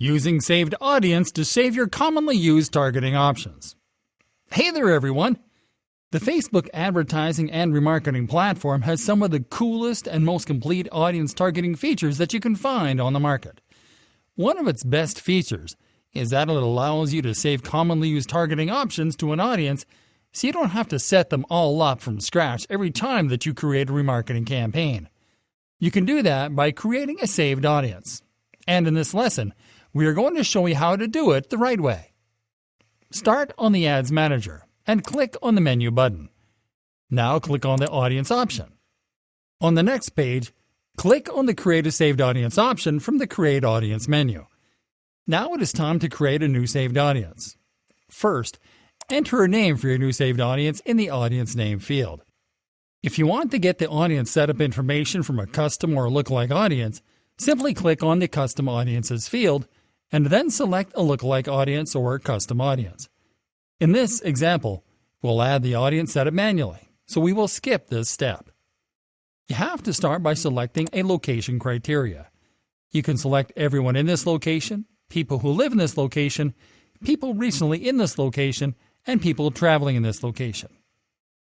Using saved audience to save your commonly used targeting options. Hey there everyone! The Facebook advertising and remarketing platform has some of the coolest and most complete audience targeting features that you can find on the market. One of its best features is that it allows you to save commonly used targeting options to an audience so you don't have to set them all up from scratch every time that you create a remarketing campaign. You can do that by creating a saved audience. And in this lesson, we are going to show you how to do it the right way. Start on the Ads Manager and click on the Menu button. Now click on the Audience option. On the next page, click on the Create a Saved Audience option from the Create Audience menu. Now it is time to create a new saved audience. First, enter a name for your new saved audience in the Audience Name field. If you want to get the audience setup information from a custom or lookalike audience, simply click on the Custom Audiences field and then select a lookalike audience or custom audience. In this example, we'll add the audience setup manually, so we will skip this step. You have to start by selecting a location criteria. You can select everyone in this location, people who live in this location, people recently in this location, and people traveling in this location.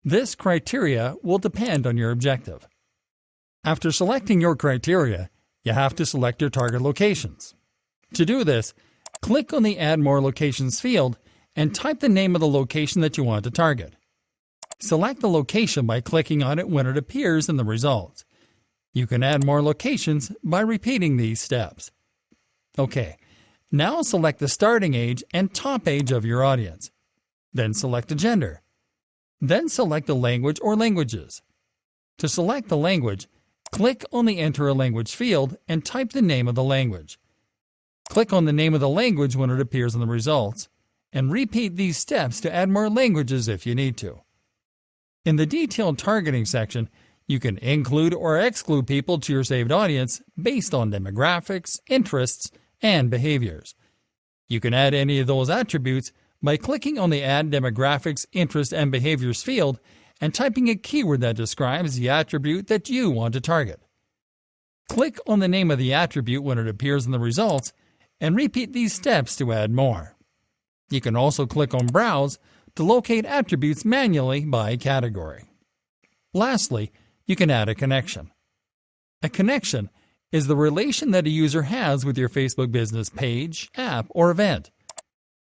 This criteria will depend on your objective. After selecting your criteria, you have to select your target locations. To do this, click on the Add More Locations field and type the name of the location that you want to target. Select the location by clicking on it when it appears in the results. You can add more locations by repeating these steps. Okay, now select the starting age and top age of your audience. Then select the gender. Then select the language or languages. To select the language, click on the Enter a Language field and type the name of the language. Click on the name of the language when it appears in the results, and repeat these steps to add more languages if you need to. In the Detailed Targeting section, you can include or exclude people to your saved audience based on demographics, interests, and behaviors. You can add any of those attributes by clicking on the Add Demographics, Interests, and Behaviors field and typing a keyword that describes the attribute that you want to target. Click on the name of the attribute when it appears in the results and repeat these steps to add more. You can also click on Browse to locate attributes manually by category. Lastly, you can add a connection. A connection is the relation that a user has with your Facebook business page, app, or event.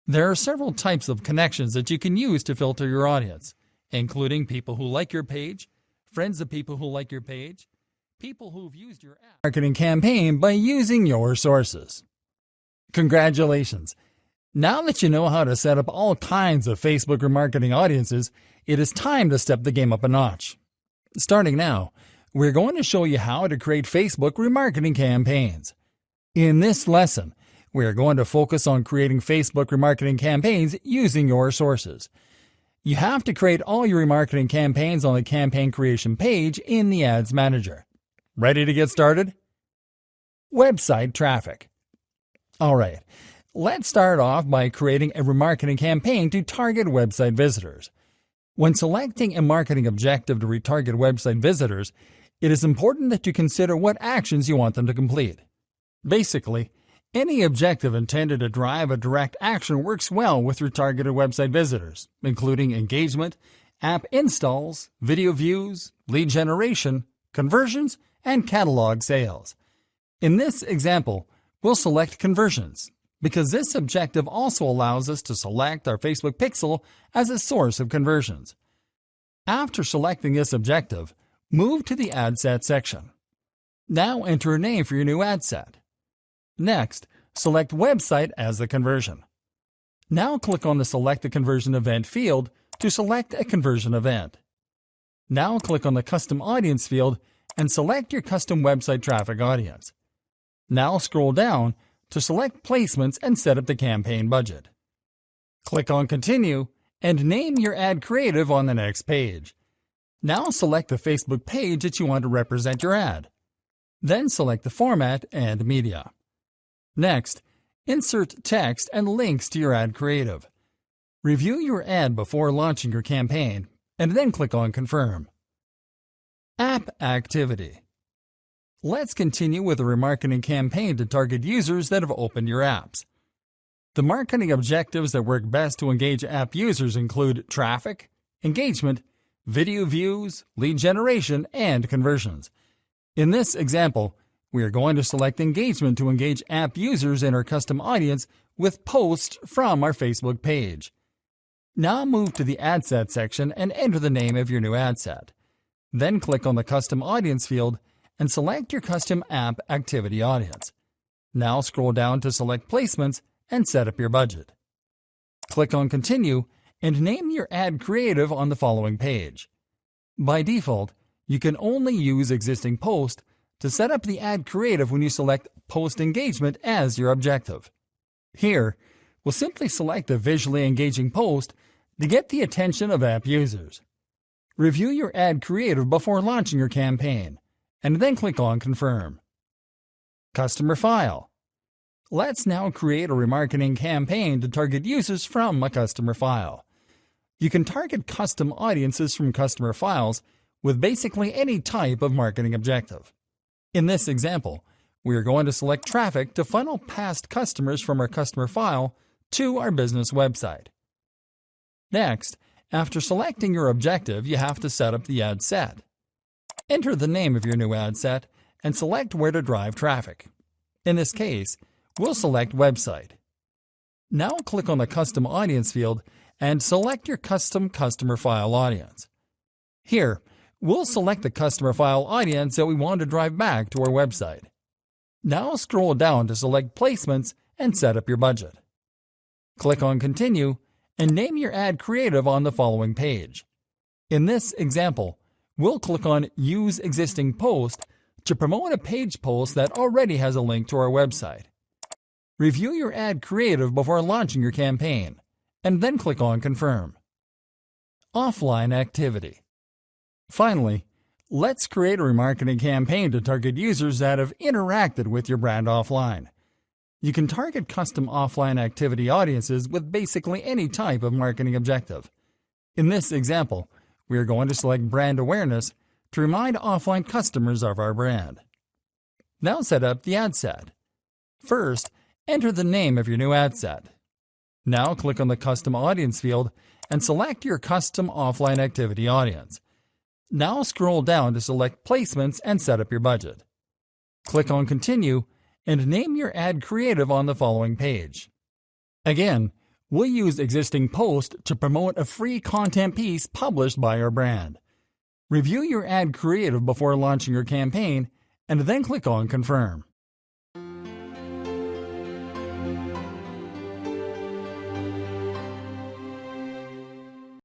There are several types of connections that you can use to filter your audience, including people who like your page, friends of people who like your page, people who've used your marketing campaign by using your sources. Congratulations! Now that you know how to set up all kinds of Facebook remarketing audiences, it is time to step the game up a notch. Starting now, we're going to show you how to create Facebook remarketing campaigns. In this lesson, we're going to focus on creating Facebook remarketing campaigns using your sources. You have to create all your remarketing campaigns on the campaign creation page in the Ads Manager. Ready to get started? Website traffic. All right, let's start off by creating a remarketing campaign to target website visitors. When selecting a marketing objective to retarget website visitors, it is important that you consider what actions you want them to complete. Basically, any objective intended to drive a direct action works well with retargeted website visitors, including engagement, app installs, video views, lead generation, conversions, and catalog sales. In this example, we'll select conversions, because this objective also allows us to select our Facebook pixel as a source of conversions. After selecting this objective, move to the Ad Set section. Now enter a name for your new ad set. Next, select Website as the conversion. Now click on the Select a Conversion Event field to select a conversion event. Now click on the Custom Audience field and select your custom website traffic audience. Now scroll down to select placements and set up the campaign budget. Click on Continue and name your ad creative on the next page. Now select the Facebook page that you want to represent your ad. Then select the format and media. Next, insert text and links to your ad creative. Review your ad before launching your campaign and then click on Confirm. App activity. Let's continue with a remarketing campaign to target users that have opened your apps. The marketing objectives that work best to engage app users include traffic, engagement, video views, lead generation, and conversions. In this example, we are going to select engagement to engage app users in our custom audience with posts from our Facebook page. Now move to the ad set section and enter the name of your new ad set. Then click on the custom audience field and select your custom app activity audience. Now scroll down to select placements and set up your budget. Click on continue and name your ad creative on the following page. By default, you can only use existing post to set up the ad creative when you select post engagement as your objective. Here, we'll simply select a visually engaging post to get the attention of app users. Review your ad creative before launching your campaign, and then click on Confirm. Customer file. Let's now create a remarketing campaign to target users from a customer file. You can target custom audiences from customer files with basically any type of marketing objective. In this example, we are going to select traffic to funnel past customers from our customer file to our business website. Next, after selecting your objective, you have to set up the ad set. Enter the name of your new ad set and select where to drive traffic. In this case, we'll select Website. Now click on the Custom Audience field and select your custom customer file audience. Here, we'll select the customer file audience that we want to drive back to our website. Now scroll down to select Placements and set up your budget. Click on Continue and name your ad creative on the following page. In this example, we'll click on Use Existing Post to promote a page post that already has a link to our website. Review your ad creative before launching your campaign, and then click on Confirm. Offline activity. Finally, let's create a remarketing campaign to target users that have interacted with your brand offline. You can target custom offline activity audiences with basically any type of marketing objective. In this example, we are going to select brand awareness to remind offline customers of our brand. Now set up the ad set. First, enter the name of your new ad set. Now click on the Custom Audience field and select your custom offline activity audience. Now scroll down to select Placements and set up your budget. Click on Continue and name your ad creative on the following page. Again, we'll use existing post to promote a free content piece published by our brand. Review your ad creative before launching your campaign and then click on Confirm.